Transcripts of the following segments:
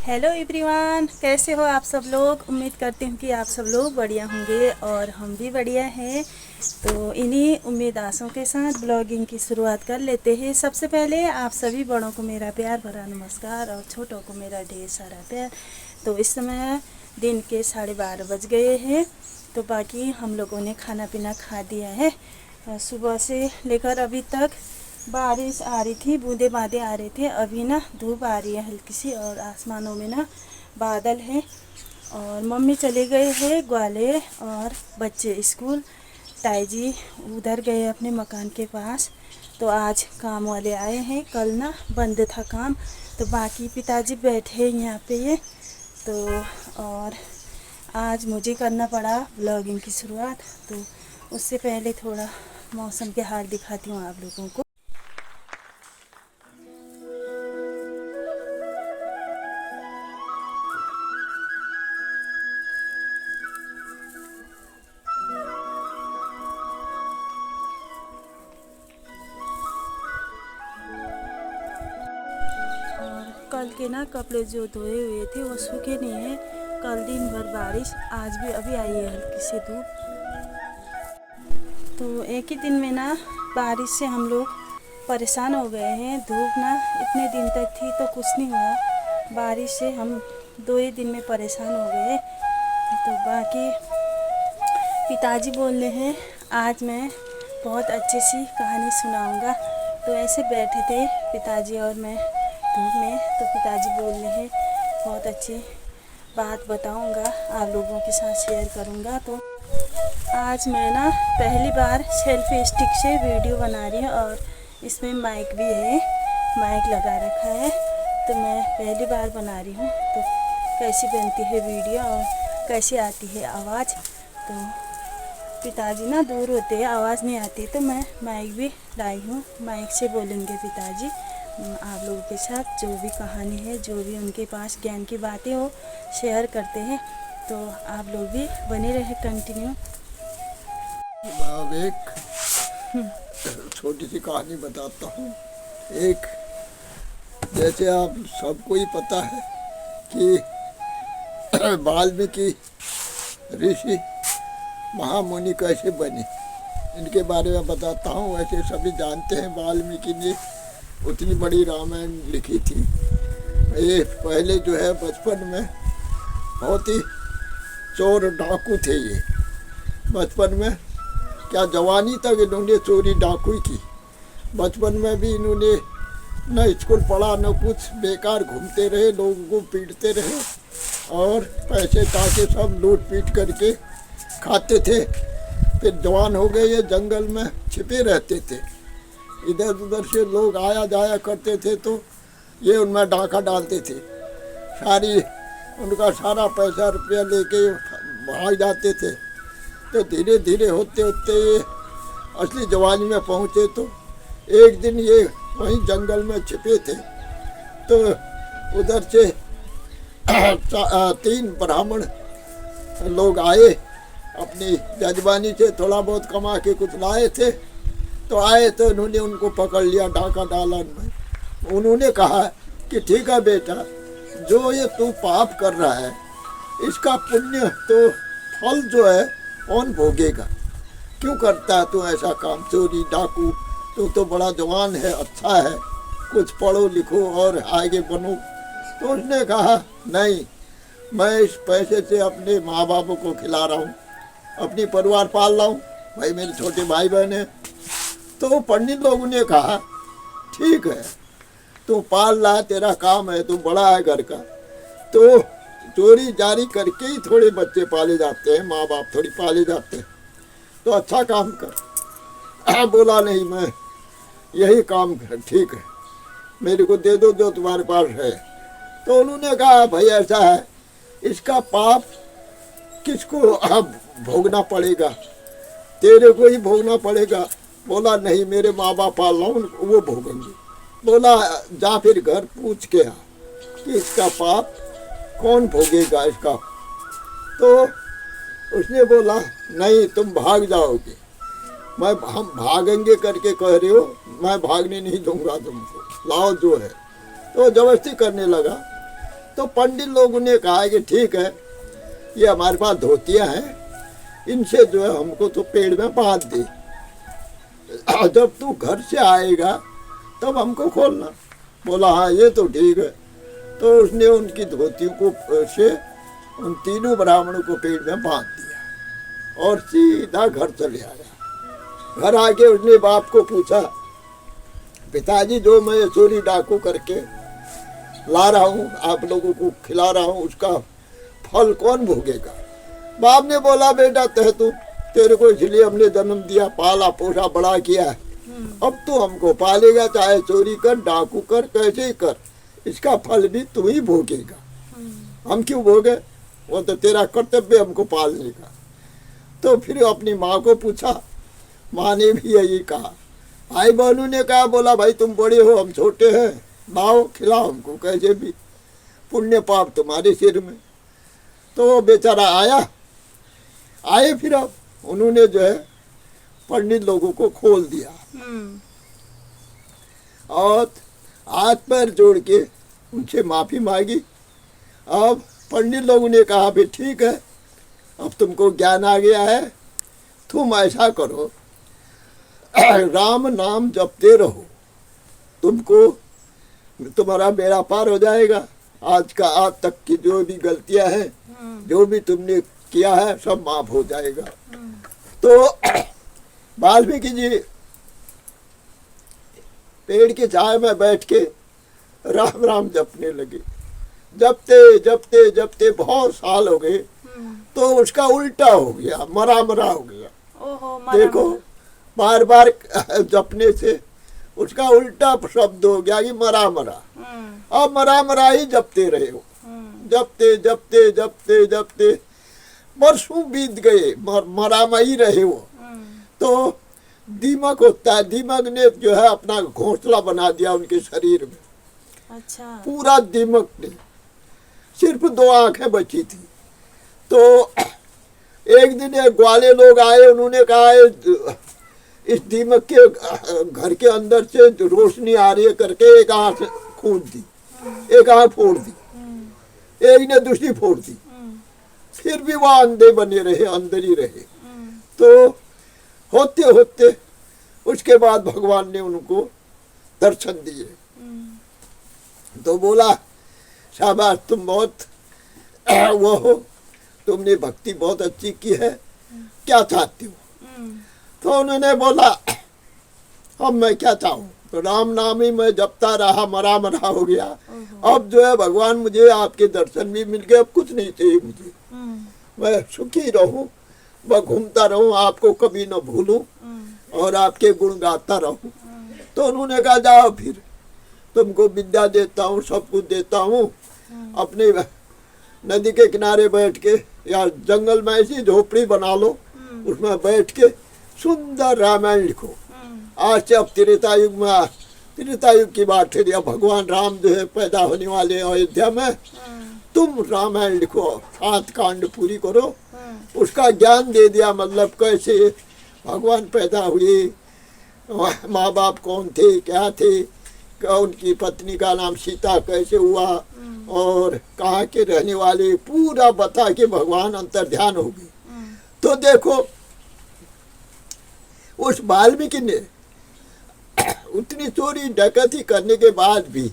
Hello everyone, कैसे हो आप सब लोग। उम्मीद करती हूँ कि आप सब लोग बढ़िया होंगे और हम भी बढ़िया हैं। तो इन्हीं उम्मीद आसों के साथ ब्लॉगिंग की शुरुआत कर लेते हैं। सबसे पहले आप सभी बड़ों को मेरा प्यार भरा नमस्कार और छोटों को मेरा ढेर सारा प्यार। तो इस समय दिन के 12:30 बज गए हैं। तो बाकी हम लोगों ने खाना पीना खा दिया है। सुबह से लेकर अभी तक बारिश आ रही थी, बूंदे बांदे आ रहे थे। अभी ना धूप आ रही है हल्की सी और आसमानों में ना बादल है। और मम्मी चले गए हैं ग्वालियर और बच्चे स्कूल। ताई जी उधर गए अपने मकान के पास। तो आज काम वाले आए हैं, कल ना बंद था काम। तो बाकी पिताजी बैठे यहाँ पे ये। तो और आज मुझे करना पड़ा ब्लॉगिंग की शुरुआत। तो उससे पहले थोड़ा मौसम के हाल दिखाती हूँ आप लोगों को। कल के ना कपड़े जो धोए हुए थे वो सूखे नहीं हैं। कल दिन भर बारिश, आज भी अभी आई है हल्की सी धूप। तो एक ही दिन में ना बारिश से हम लोग परेशान हो गए हैं। धूप ना इतने दिन तक थी तो कुछ नहीं हुआ, बारिश से हम 2 ही दिन में परेशान हो गए। तो बाकी पिताजी बोल रहे हैं आज मैं बहुत अच्छी सी कहानी सुनाऊंगा। तो ऐसे बैठे थे पिताजी और मैं धूप में। तो पिताजी बोल रहे हैं बहुत अच्छी बात बताऊंगा, आप लोगों के साथ शेयर करूंगा। तो आज मैं ना पहली बार सेल्फी स्टिक से वीडियो बना रही हूँ और इसमें माइक भी है, माइक लगा रखा है। तो मैं पहली बार बना रही हूँ। तो कैसी बनती है वीडियो और कैसी आती है आवाज़। तो पिताजी ना दूर होते हैं, आवाज़ नहीं आती। तो मैं माइक भी लाई हूँ, माइक से बोलेंगे पिताजी आप लोगों के साथ जो भी कहानी है, जो भी उनके पास ज्ञान की बातें हो शेयर करते हैं। तो आप लोग भी बने रहे कंटिन्यू। अब एक छोटी सी कहानी बताता हूँ। एक जैसे आप सबको ही पता है कि वाल्मीकि ऋषि महामुनि कैसे बने, इनके बारे में बताता हूँ। वैसे सभी जानते हैं वाल्मीकि ने उतनी बड़ी रामायण लिखी थी। ये पहले जो है बचपन में बहुत ही चोर डाकू थे। ये बचपन में क्या जवानी तक इन्होंने चोरी डाकू की। बचपन में भी इन्होंने न स्कूल पढ़ा न कुछ, बेकार घूमते रहे, लोगों को पीटते रहे और पैसे ताके सब लूट पीट करके खाते थे। फिर जवान हो गए, ये जंगल में छिपे रहते थे। इधर उधर से लोग आया जाया करते थे तो ये उनमें डाका डालते थे। उनका सारा पैसा रुपया लेके भाग जाते थे। तो धीरे धीरे होते होते ये असली जवानी में पहुँचे। तो एक दिन ये वहीं जंगल में छिपे थे। तो उधर से 3 ब्राह्मण लोग आए, अपनी जजबानी से थोड़ा बहुत कमा के कुछ लाए थे। तो आए तो उन्होंने उनको पकड़ लिया, डाका डाला उनमें। उन्होंने कहा कि ठीक है बेटा, जो ये तू पाप कर रहा है इसका पुण्य तो फल जो है कौन भोगेगा। क्यों करता है तू ऐसा काम, चोरी डाकू। तू तो बड़ा जवान है, अच्छा है, कुछ पढ़ो लिखो और आगे बनो। तो उसने कहा नहीं, मैं इस पैसे से अपने माँ बाप को खिला रहा हूँ, अपनी परिवार पाल रहा हूँ। भाई मेरे छोटे भाई बहन हैं। तो पंडित लोगों ने कहा ठीक है, तू पाल रहा है, तेरा काम है, तू बड़ा है घर का। तो चोरी जारी करके ही थोड़े बच्चे पाले जाते हैं, माँ बाप थोड़ी पाले जाते हैं। तो अच्छा काम कर। बोला नहीं, मैं यही काम कर, ठीक है, मेरे को दे दो जो तुम्हारे पास है। तो उन्होंने कहा भाई ऐसा है, इसका पाप किसको अब भोगना पड़ेगा, तेरे को ही भोगना पड़ेगा। बोला नहीं, मेरे माँ बाप पाल रहा हूँ, वो भोगेंगे। बोला जा फिर घर पूछ के आ कि इसका पाप कौन भोगेगा इसका। तो उसने बोला नहीं, तुम भाग जाओगे, हम भागेंगे करके कह रहे हो, मैं भागने नहीं दूंगा तुमको, लाओ जो है। तो जबरदस्ती करने लगा। तो पंडित लोगों ने कहा कि ठीक है, ये हमारे पास धोतियां हैं, इनसे जो है हमको तो पेड़ में बांध दे, जब तू घर से आएगा तब हमको खोलना। बोला हाँ ये तो ठीक है। तो उसने उनकी धोतियों को से उन तीनों ब्राह्मणों को पेड़ में बांध दिया और सीधा घर चले आया। घर आके उसने बाप को पूछा, पिताजी जो मैं चोरी डाकू करके ला रहा हूँ, आप लोगों को खिला रहा हूँ, उसका फल कौन भोगेगा? बाप ने बोला बेटा तू तेरे को इसलिए हमने जन्म दिया, पाला पोसा बड़ा किया है, अब तो हमको पालेगा, चाहे चोरी कर डाकू कर कैसे ही कर, इसका फल भी तू ही भोगेगा। हम क्यों भोगे? वो तो तेरा कर्तव्य हमको पालने का। तो फिर अपनी माँ को पूछा, माँ ने भी यही कहा। भाई बहनों ने कहा, बोला भाई तुम बड़े हो हम छोटे हैं, लाओ खिलाओ हमको, कैसे भी पुण्य पाप तुम्हारे सिर में। तो वो बेचारा आए फिर अब उन्होंने जो है पंडित लोगों को खोल दिया और हाथ पैर जोड़ के उनसे माफी मांगी। अब पंडित लोगों ने कहा भी ठीक है, अब तुमको ज्ञान आ गया है, तुम ऐसा करो, राम नाम जपते रहो, तुमको तुम्हारा बेड़ा पार हो जाएगा। आज तक की जो भी गलतियां हैं, जो भी तुमने किया है, सब माफ हो जाएगा। तो वाल्मीकि जी पेड़ के छाए में बैठ के राम राम जपने लगे। जपते जपते जपते बहुत साल हो गए, तो उसका उल्टा हो गया, मरा हो गया। ओहो, देखो बार बार जपने से उसका उल्टा शब्द हो गया कि मरा। अब मरा ही जपते रहे हो, जपते जपते जपते जपते वर्षों बीत गए, मरा ही रहे हो। तो दीमक होता है, दीमक ने जो है अपना घोंसला बना दिया उनके शरीर में। अच्छा। पूरा दीमक ने, सिर्फ 2 आंखें बची थी। तो एक दिन एक ग्वाले लोग आए, उन्होंने कहा इस दीमक के घर के अंदर से रोशनी आ रही है करके एक आंख खोद दी, एक आंख फोड़ दी, एक ने दूसरी फोड़ दी, फिर भी वह अंधे बने रहे, अंदर ही रहे। तो होते होते उसके बाद भगवान ने उनको दर्शन दिए। तो बोला शाबाश, तुम बहुत वो हो, तुमने भक्ति बहुत अच्छी की है, क्या चाहती हो? तो उन्होंने बोला अब मैं क्या चाहूँ, तो राम नाम ही मैं जपता रहा, मरा हो गया। अब जो है भगवान मुझे आपके दर्शन भी मिल गए, अब कुछ नहीं चाहिए मुझे, मैं सुखी रहूं, मैं घूमता रहूं, आपको कभी न भूलूं और आपके गुण गाता रहूं। तो उन्होंने कहा जाओ फिर, तुमको विद्या देता हूँ, सब कुछ देता हूँ, अपने नदी के किनारे बैठ के या जंगल में ऐसी झोपड़ी बना लो, उसमें बैठ के सुंदर रामायण लिखो। आज से अब त्रेता युग में, त्रेता युग की बात है, भगवान राम जो है पैदा होने वाले अयोध्या में, तुम रामायण लिखो, 7 कांड पूरी करो। उसका ज्ञान दे दिया, मतलब कैसे भगवान पैदा हुए, माँ बाप कौन थे, क्या थे, उनकी पत्नी का नाम सीता कैसे हुआ और कहाँ के रहने वाले, पूरा बता के भगवान अंतर ध्यान हो गए। तो देखो उस वाल्मीकि ने उतनी चोरी डकैती करने के बाद भी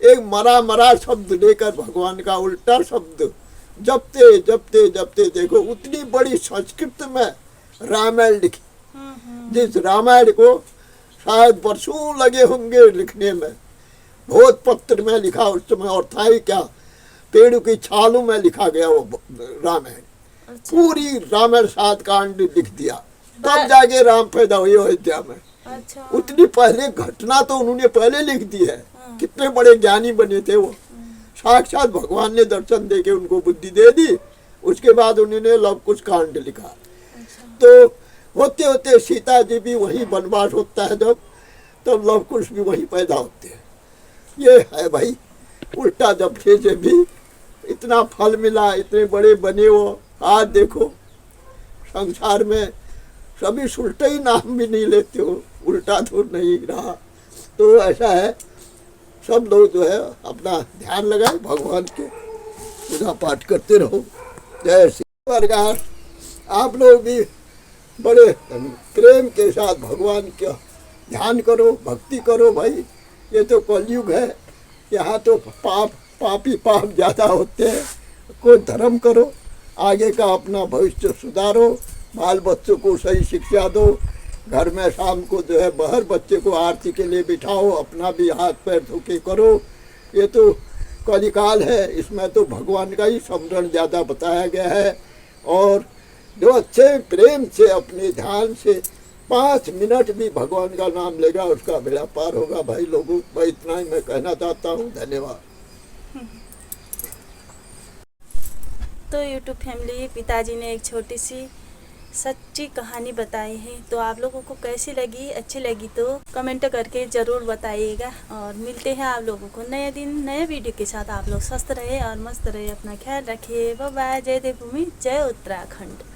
एक मरा शब्द लेकर भगवान का उल्टा शब्द जपते जपते जपते, देखो उतनी बड़ी संस्कृत में रामायण लिखी, जिस रामायण को शायद वर्षों लगे होंगे लिखने में, भोज पत्र में लिखा उस समय, और था ही क्या, पेड़ की छालों में लिखा गया वो रामायण। अच्छा। पूरी रामायण 7 कांड लिख दिया, तब जाके राम पैदा हुए अयोध्या में। अच्छा। उतनी पहले घटना तो उन्होंने पहले लिख दी है। कितने बड़े ज्ञानी बने थे वो, साक्षात भगवान ने दर्शन देके उनको बुद्धि दे दी, उसके बाद उन्होंने लव कुश कांड लिखा। तो होते होते सीता जी भी वही वनवास होता है जब, तब लव कुश भी वही पैदा होते हैं। ये है भाई, उल्टा जपने से भी इतना फल मिला, इतने बड़े बने वो। आज देखो संसार में सभी उल्टे ही नाम भी नहीं लेते हो, उल्टा तो नहीं रहा। तो ऐसा है, सब लोग जो है अपना ध्यान लगाए, भगवान के पूजा पाठ करते रहो। जय श्री सरकार। आप लोग भी बड़े प्रेम के साथ भगवान का ध्यान करो, भक्ति करो भाई। ये तो कलयुग है, यहाँ तो पापी पाप ज़्यादा होते हैं। कोई धर्म करो, आगे का अपना भविष्य सुधारो, बाल बच्चों को सही शिक्षा दो, घर में शाम को जो है बाहर बच्चे को आरती के लिए बिठाओ, अपना भी हाथ पैर धोके करो। ये तो कलिकाल है, इसमें तो भगवान का ही स्मरण ज़्यादा बताया गया है। और जो अच्छे प्रेम से अपने ध्यान से 5 मिनट भी भगवान का नाम लेगा, उसका बेड़ा पार होगा भाई लोगों। मैं इतना ही मैं कहना चाहता हूँ। धन्यवाद। तो यूट्यूब फैमिली, पिताजी ने एक छोटी सी सच्ची कहानी बताई है, तो आप लोगों को कैसी लगी, अच्छी लगी तो कमेंट करके ज़रूर बताइएगा। और मिलते हैं आप लोगों को नए दिन नए वीडियो के साथ। आप लोग स्वस्थ रहे और मस्त रहे, अपना ख्याल रखिए। Bye bye. जय देवभूमि, जय उत्तराखंड।